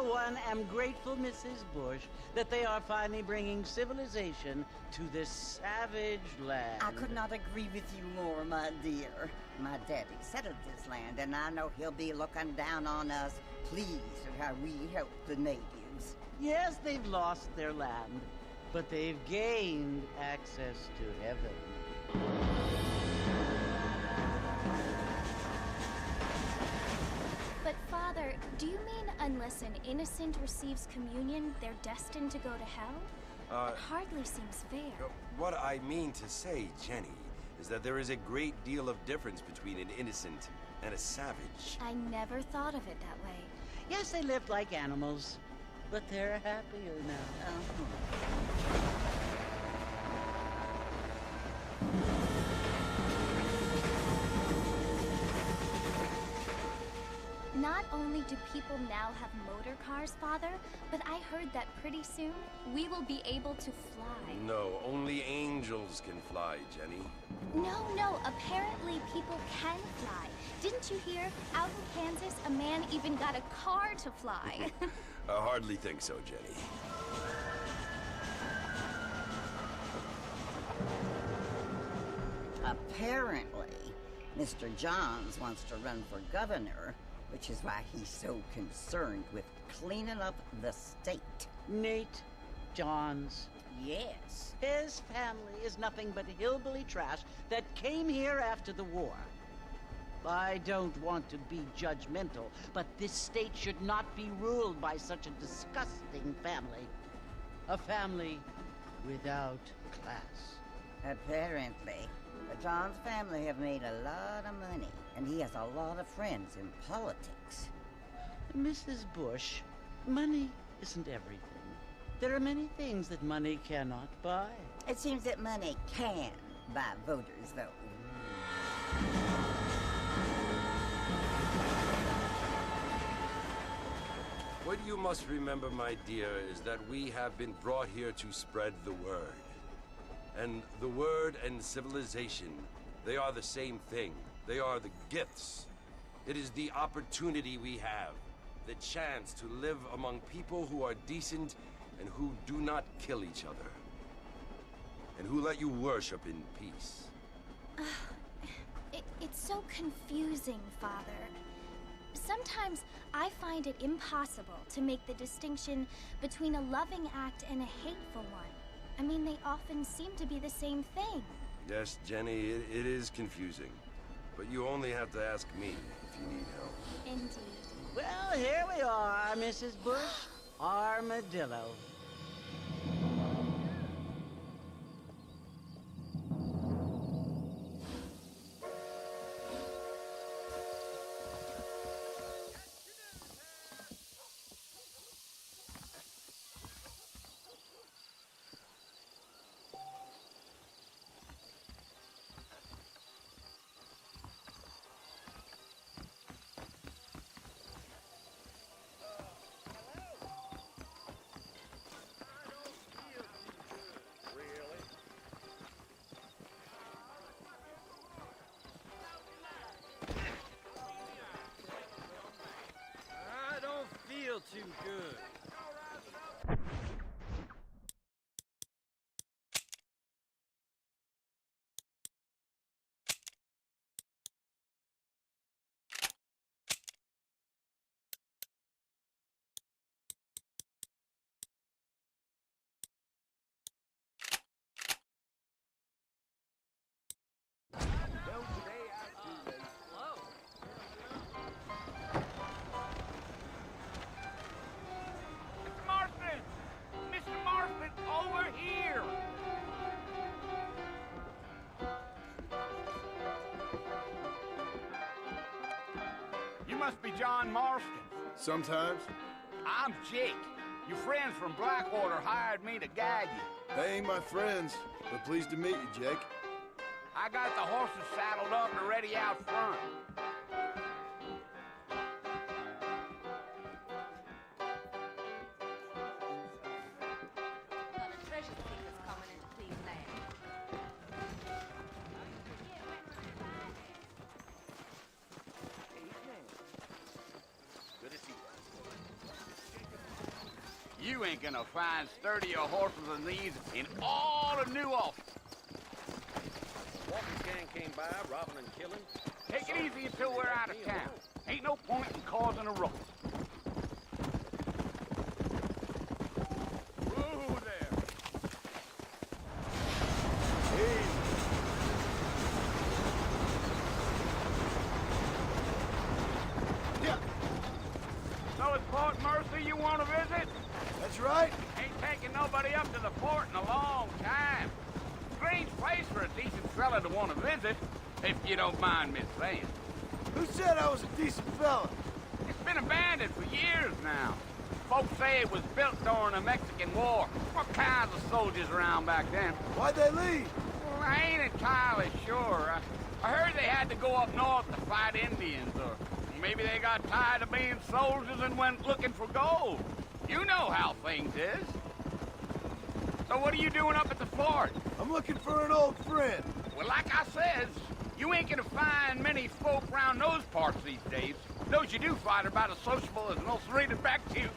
for one, am grateful, Mrs. Bush, that they are finally bringing civilization to this savage land. I could not agree with you more, my dear. My daddy settled this land, and I know he'll be looking down on us, pleased at how we help the natives. Yes, they've lost their land, but they've gained access to heaven. But Father, do you mean unless an innocent receives communion, they're destined to go to hell? That hardly seems fair. What I mean to say, Jenny, is that there is a great deal of difference between an innocent and a savage. I never thought of it that way. Yes, they lived like animals, but they're happier now. Not only do people now have motor cars, Father, but I heard that pretty soon we will be able to fly. No, only angels can fly, Jenny. No, apparently people can fly. Didn't you hear? Out in Kansas, a man even got a car to fly. I hardly think so, Jenny. Apparently, Mr. Johns wants to run for governor, which is why he's so concerned with cleaning up the state. Nate Johns. Yes. His family is nothing but hillbilly trash that came here after the war. I don't want to be judgmental, but this state should not be ruled by such a disgusting family. A family without class. Apparently. The Johns family have made a lot of money, and he has a lot of friends in politics. Mrs. Bush, money isn't everything. There are many things that money cannot buy. It seems that money can buy voters, though. What you must remember, my dear, is that we have been brought here to spread the word. And the word and civilization, they are the same thing. They are the gifts. It is the opportunity we have, the chance to live among people who are decent and who do not kill each other, and who let you worship in peace. It's so confusing, Father. Sometimes I find it impossible to make the distinction between a loving act and a hateful one. I mean, they often seem to be the same thing. Yes, Jenny, it is confusing. But you only have to ask me if you need help. Indeed. Well, here we are, Mrs. Bush. Armadillo. Too good. Must be John Marston. Sometimes. I'm Jake. Your friends from Blackwater hired me to guide you. They ain't my friends, but pleased to meet you, Jake. I got the horses saddled up and ready out front. You ain't gonna find sturdier horses than these in all of New Ulster. Walking gang came by, robbing and killing. Take it easy until we're out of town. Ain't no point in causing a ruckus. Whoa there. Yeah, So it's Port Mercy you want to visit? that's right. Ain't taking nobody up to the port in a long time. Strange place for a decent fella to want to visit, if you don't mind me saying. Who said I was a decent fella? It's been abandoned for years now. Folks say it was built during the Mexican War. What kinds of soldiers around back then? Why'd they leave? Well, I ain't entirely sure. I heard they had to go up north to fight Indians, or maybe they got tired of being soldiers and went looking for gold. You know how things is. So what are you doing up at the fort? I'm looking for an old friend. Well, like I says, you ain't gonna find many folk around those parts these days. Those you do find are about as sociable as an ulcerated back tooth.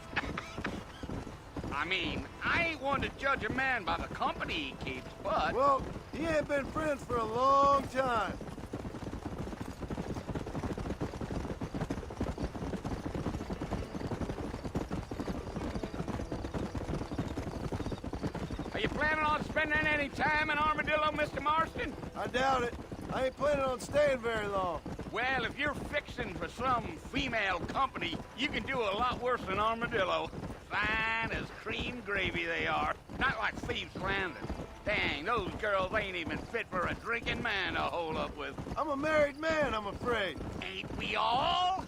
I mean, I ain't one to judge a man by the company he keeps, but... Well, he ain't been friends for a long time. Are you planning on spending any time in Armadillo, Mr. Marston? I doubt it. I ain't planning on staying very long. Well, if you're fixing for some female company, you can do a lot worse than Armadillo. Fine as cream gravy they are. Not like Thieves' Landing. Dang, those girls ain't even fit for a drinking man to hole up with. I'm a married man, I'm afraid. Ain't we all?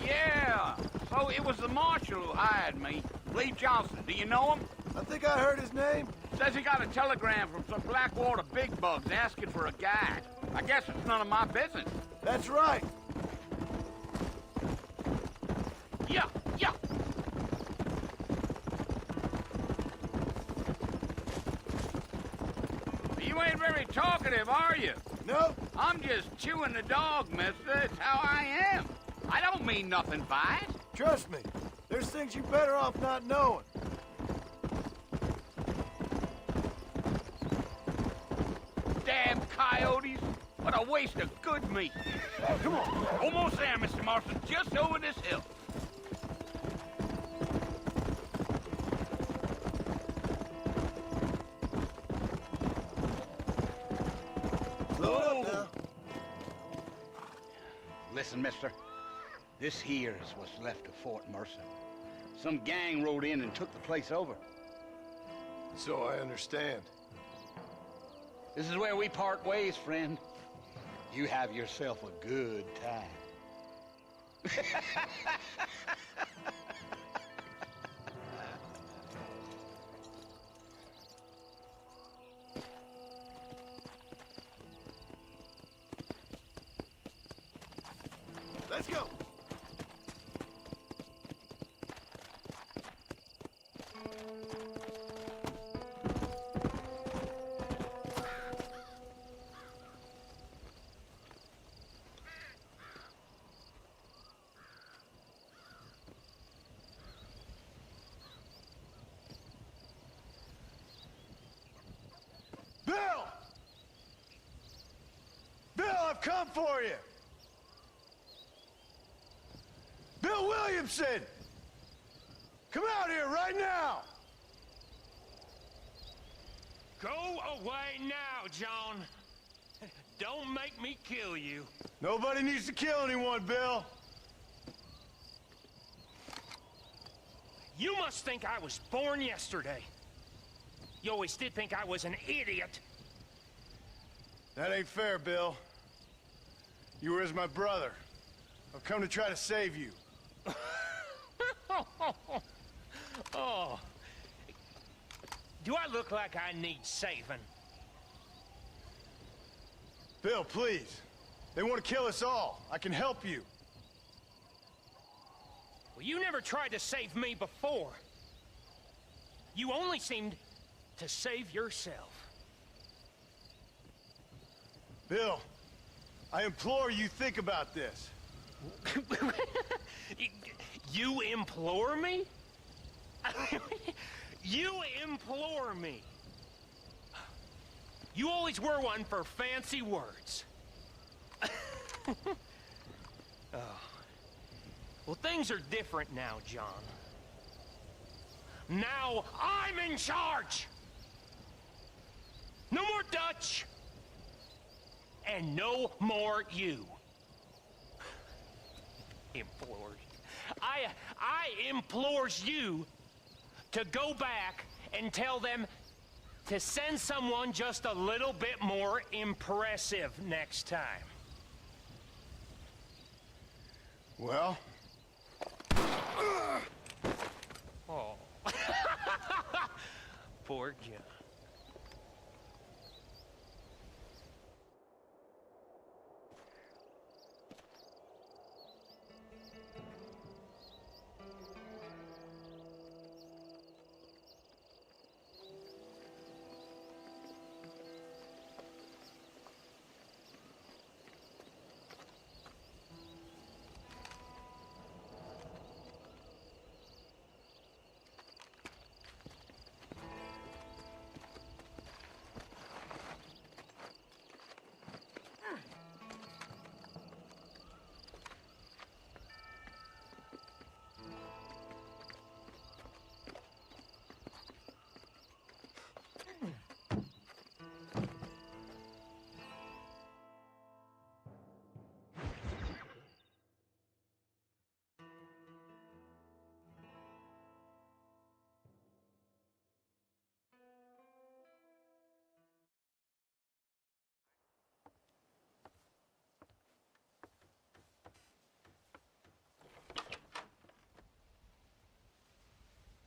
Yeah, so it was the marshal who hired me. Lee Johnson, do you know him? I think I heard his name. Says he got a telegram from some Blackwater big bugs asking for a guide. I guess it's none of my business. That's right. Yeah. You ain't very talkative, are you? No, I'm just chewing the dog, mister. It's how I am. I don't mean nothing by it. trust me. There's things you're better off not knowing. Damn coyotes. What a waste of good meat. Come on. Almost there, Mr. Marston. Just over this hill. Slow it up now. Listen, mister. This here is what's left of Fort Mercy. Some gang rode in and took the place over. So I understand. This is where we part ways, friend. You have yourself a good time. Let's go. Bill! Bill, I've come for you! Bill Williamson! Come out here right now! Go away now, John. Don't make me kill you. Nobody needs to kill anyone, Bill. You must think I was born yesterday. You always did think I was an idiot. That ain't fair, Bill. You were as my brother. I've come to try to save you. Oh. Do I look like I need saving? Bill, please. They want to kill us all. I can help you. Well, you never tried to save me before. You only seemed to save yourself. Bill, I implore you think about this. You implore me? You implore me? You always were one for fancy words. Oh. Well, things are different now, John. Now I'm in charge! No more Dutch! And no more you. Implores. I implores you to go back and tell them to send someone just a little bit more impressive next time. Well? Oh. Poor John.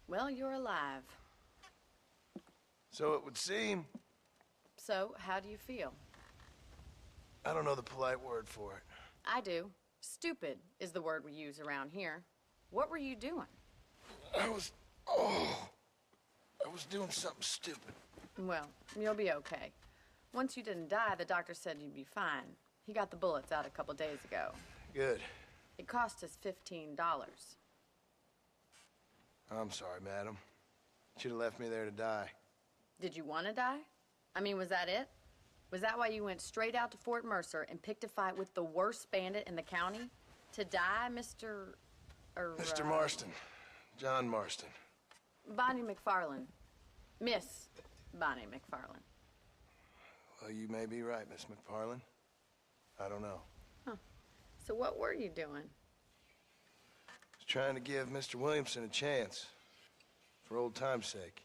Well, you're alive. So it would seem. So, how do you feel? I don't know the polite word for it. I do. Stupid is the word we use around here. What were you doing? I was doing something stupid. Well, you'll be okay. Once you didn't die, the doctor said you'd be fine. He got the bullets out a couple days ago. Good. It cost us $15. I'm sorry, madam. Should have left me there to die. Did you want to die? I mean, was that it? Was that why you went straight out to Fort Mercer and picked a fight with the worst bandit in the county? To die, Mr. Mr. Marston. John Marston. Bonnie McFarland. Miss Bonnie McFarland. Well, you may be right, Miss McFarland. I don't know. Huh. So what were you doing? I was trying to give Mr. Williamson a chance. For old time's sake.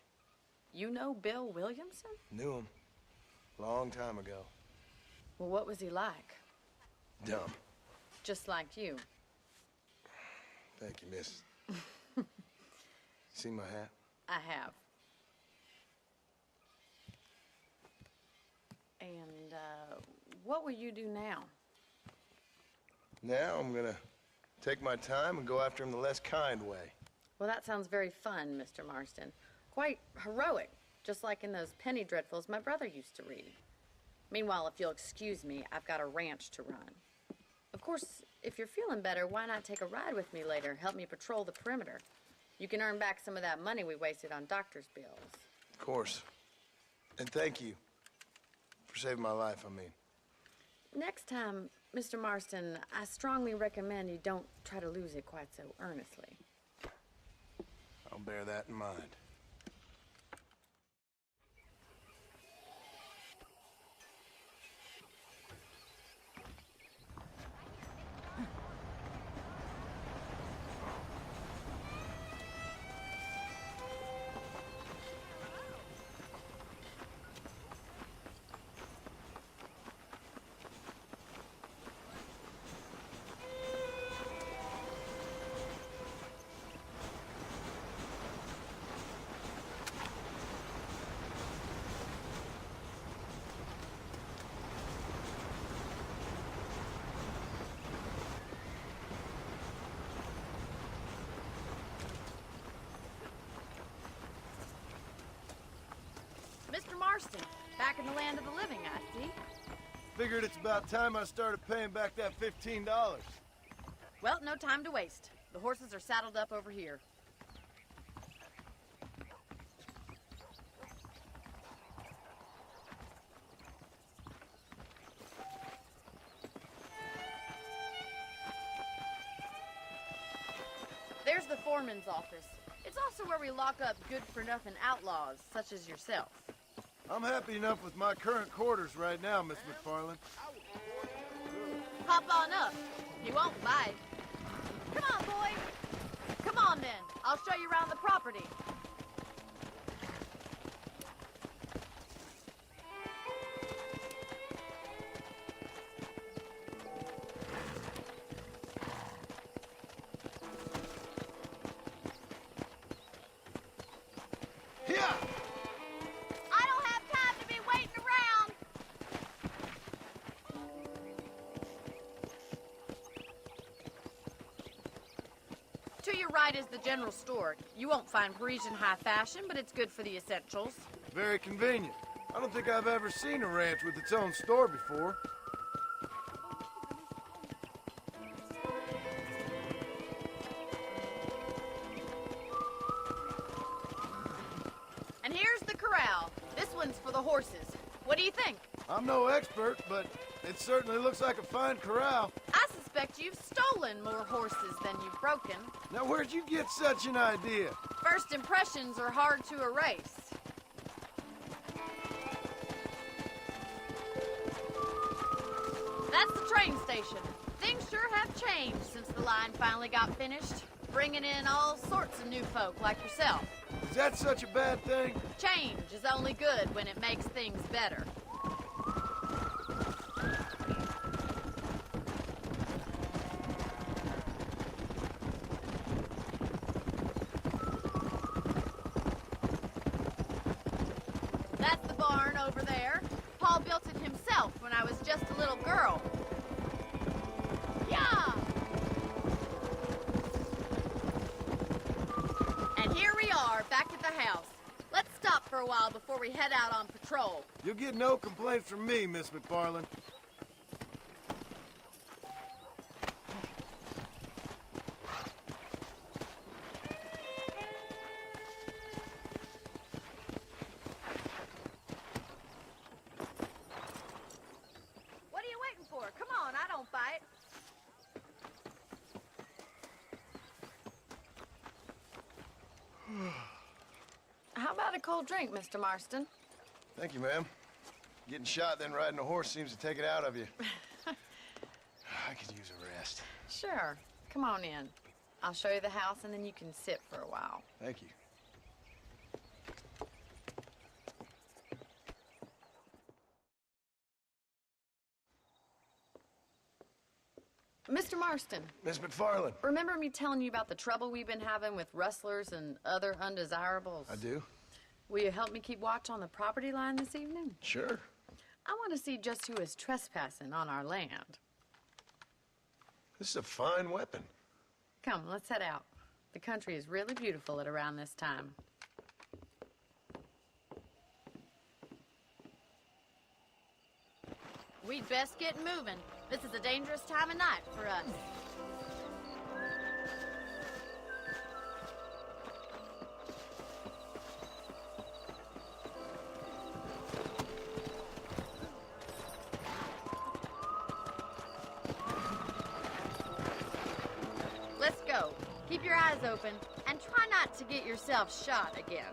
You know Bill Williamson? Knew him. Long time ago. Well, what was he like? Dumb. Just like you. Thank you, miss. See my hat? I have. And, what will you do now? Now I'm gonna take my time and go after him the less kind way. Well, that sounds very fun, Mr. Marston. Quite heroic, just like in those penny dreadfuls my brother used to read. Meanwhile, if you'll excuse me, I've got a ranch to run. Of course, if you're feeling better, why not take a ride with me later? Help me patrol the perimeter. You can earn back some of that money we wasted on doctor's bills. Of course. And thank you for saving my life, I mean. Next time, Mr. Marston, I strongly recommend you don't try to lose it quite so earnestly. I'll bear that in mind. Marston. Back in the land of the living, I see. Figured it's about time I started paying back that $15. Well, no time to waste. The horses are saddled up over here. There's the foreman's office. It's also where we lock up good-for-nothing outlaws, such as yourself. I'm happy enough with my current quarters right now, Miss McFarland. Hop on up. He won't bite. Come on, boy. Come on, then. I'll show you around the property. Yeah! I don't have time to be waiting around. To your right is the general store. You won't find Parisian high fashion, but it's good for the essentials. Very convenient. I don't think I've ever seen a ranch with its own store before. And here's the corral. This one's for the horses. What do you think? I'm no expert, but it certainly looks like a fine corral. I suspect you've stolen more horses than you've broken. Now, where'd you get such an idea? First impressions are hard to erase. That's the train station. Things sure have changed since the line finally got finished, bringing in all sorts of new folk like yourself. Is that such a bad thing? Change is only good when it makes things better. That's the barn over there. Paul built it himself when I was just a little girl. Yeah! And here we are, back at the house. Let's stop for a while before we head out on patrol. You'll get no complaints from me, Miss McFarland. What are you waiting for? Come on, I don't bite. How about a cold drink, Mr. Marston? Thank you, ma'am. Getting shot, then riding a horse seems to take it out of you. I could use a rest. Sure. Come on in. I'll show you the house, and then you can sit for a while. Thank you. Mr. Marston, Miss McFarland. remember me telling you about the trouble we've been having with rustlers and other undesirables? I do? Will you help me keep watch on the property line this evening? Sure. I want to see just who is trespassing on our land. This is a fine weapon. Come, let's head out. The country is really beautiful at around this time. We'd best get moving. This is a dangerous time of night for us. Let's go. Keep your eyes open and try not to get yourself shot again.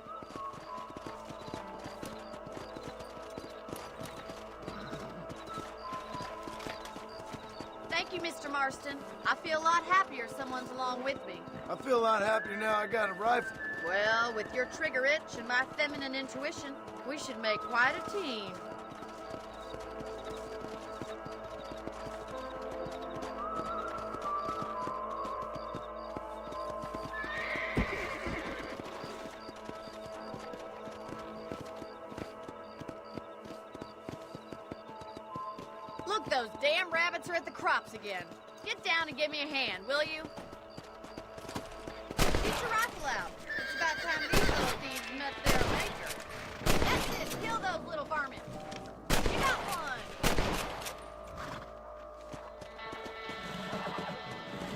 Thank you, Mr. Marston. I feel a lot happier someone's along with me. I feel a lot happier now I got a rifle. Well, with your trigger itch and my feminine intuition, we should make quite a team. Look, those damn rabbits are at the crops again. Get down and give me a hand, will you? Get your rifle out. It's about time these little thieves met their maker. That's it. Kill those little varmints. You got one.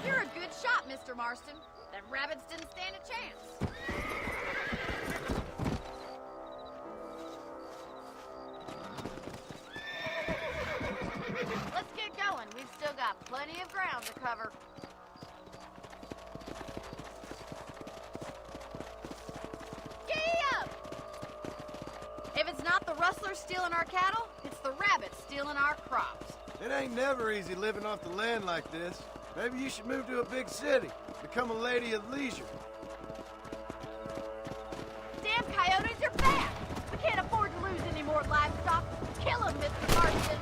You're a good shot, Mr. Marston. Them rabbits didn't stand a chance. Let's get going. We've still got plenty of ground to cover. If it's not the rustlers stealing our cattle, it's the rabbits stealing our crops. It ain't never easy living off the land like this. Maybe you should move to a big city, become a lady of leisure. Damn coyotes are back! We can't afford to lose any more livestock. Kill them, Mr. Marston!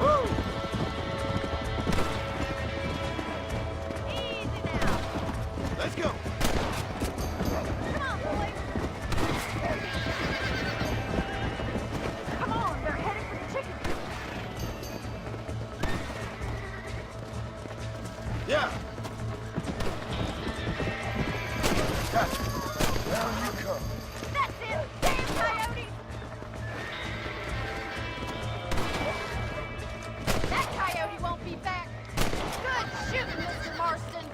Whoa! Easy now! Let's go! Come on, boys! Come on, they're headed for the chicken coop. Yeah! Gotcha! Down you come. That's it! Damn coyotes! That coyote won't be back! Good shooting, Mr. Marston!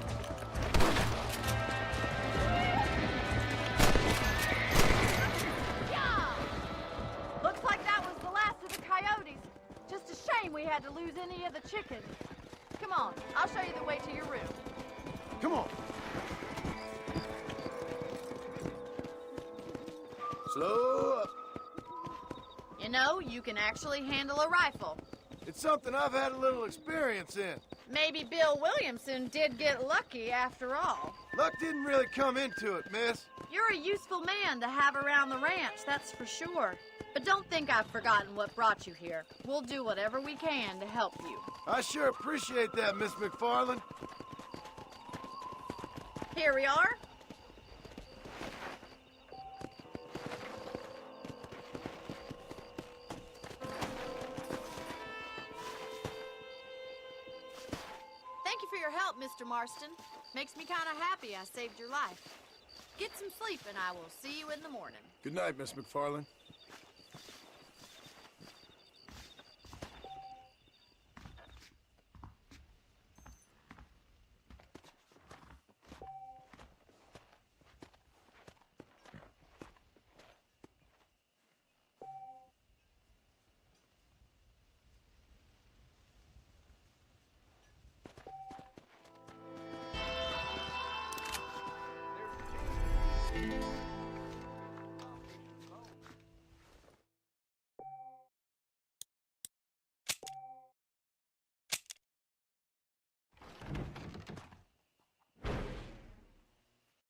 Yeah! Looks like that was the last of the coyotes. Just a shame we had to lose any of the chickens. Come on, I'll show you the way to your room. Come on. Slow up. You know, you can actually handle a rifle. It's something I've had a little experience in. Maybe Bill Williamson did get lucky after all. Luck didn't really come into it, miss. You're a useful man to have around the ranch, that's for sure. But don't think I've forgotten what brought you here. We'll do whatever we can to help you. I sure appreciate that, Miss McFarland. Here we are. Thank you for your help, Mr. Marston. Makes me kind of happy I saved your life. Get some sleep and I will see you in the morning. Good night, Miss McFarland.